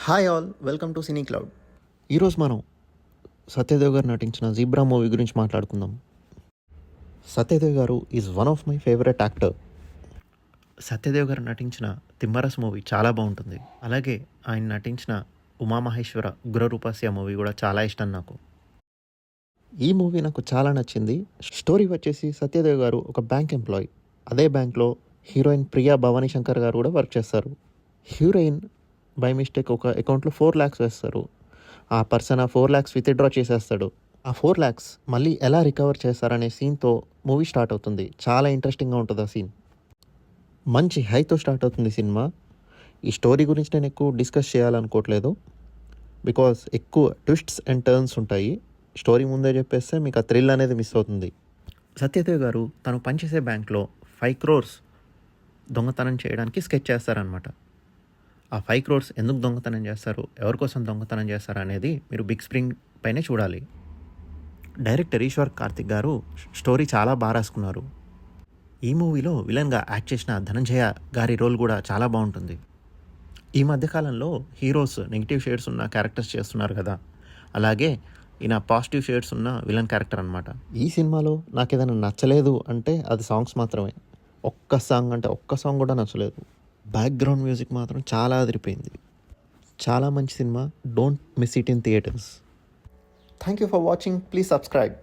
Hi all, welcome to cine cloud. ఈరోజు మనం సత్యదేవ్ గారు నటించిన జీబ్రా మూవీ గురించి మాట్లాడుకుందాం. సత్యదేవ్ గారు is one of my favourite actor. Satyadev గారు నటించిన తిమ్మరస్ మూవీ చాలా బాగుంటుంది. అలాగే ఆయన నటించిన ఉమామహేశ్వర ఉగ్రరూపస్య మూవీ కూడా చాలా ఇష్టం నాకు. ఈ మూవీ నాకు చాలా నచ్చింది. స్టోరీ వచ్చేసి సత్యదేవ్ గారు ఒక బ్యాంక్ ఎంప్లాయీ. అదే బ్యాంక్లో హీరోయిన్ ప్రియా భవానీ శంకర్ గారు కూడా వర్క్ చేస్తారు. హీరోయిన్ బై మిస్టేక్ ఒక అకౌంట్లో 4 lakhs వేస్తారు. ఆ పర్సన్ ఆ 4 lakhs విత్డ్రా చేసేస్తాడు. ఆ 4 lakhs మళ్ళీ ఎలా రికవర్ చేస్తారనే సీన్తో మూవీ స్టార్ట్ అవుతుంది. చాలా ఇంట్రెస్టింగ్గా ఉంటుంది ఆ సీన్. మంచి హైతో స్టార్ట్ అవుతుంది సినిమా. ఈ స్టోరీ గురించి నేను ఎక్కువ డిస్కస్ చేయాలనుకోవట్లేదు, బికాస్ ఎక్కువ ట్విస్ట్స్ అండ్ టర్న్స్ ఉంటాయి. స్టోరీ ముందే చెప్పేస్తే మీకు ఆ థ్రిల్ అనేది మిస్ అవుతుంది. సత్యదేవ్ గారు తను పనిచేసే బ్యాంక్లో 5 crores దొంగతనం చేయడానికి స్కెచ్ చేస్తారనమాట. ఆ 5 crores ఎందుకు దొంగతనం చేస్తారు, ఎవరి కోసం దొంగతనం చేస్తారు అనేది మీరు బిగ్ స్క్రీన్ పైనే చూడాలి. డైరెక్టర్ ఈశ్వర్ కార్తిక్ గారు స్టోరీ చాలా బాగా రాసుకున్నారు. ఈ మూవీలో విలన్గా యాక్ట్ చేసిన ధనంజయ గారి రోల్ కూడా చాలా బాగుంటుంది. ఈ మధ్యకాలంలో హీరోస్ నెగిటివ్ షేడ్స్ ఉన్న క్యారెక్టర్స్ చేస్తున్నారు కదా, అలాగే ఈయన పాజిటివ్ షేడ్స్ ఉన్న విలన్ క్యారెక్టర్ అనమాట. ఈ సినిమాలో నాకు ఏదైనా నచ్చలేదు అంటే అది సాంగ్స్ మాత్రమే. ఒక్క సాంగ్ కూడా నచ్చలేదు. బ్యాక్గ్రౌండ్ మ్యూజిక్ మాత్రం చాలా అదిరిపోయింది. చాలా మంచి cinema. Don't miss it in theatres. Thank you for watching. Please subscribe.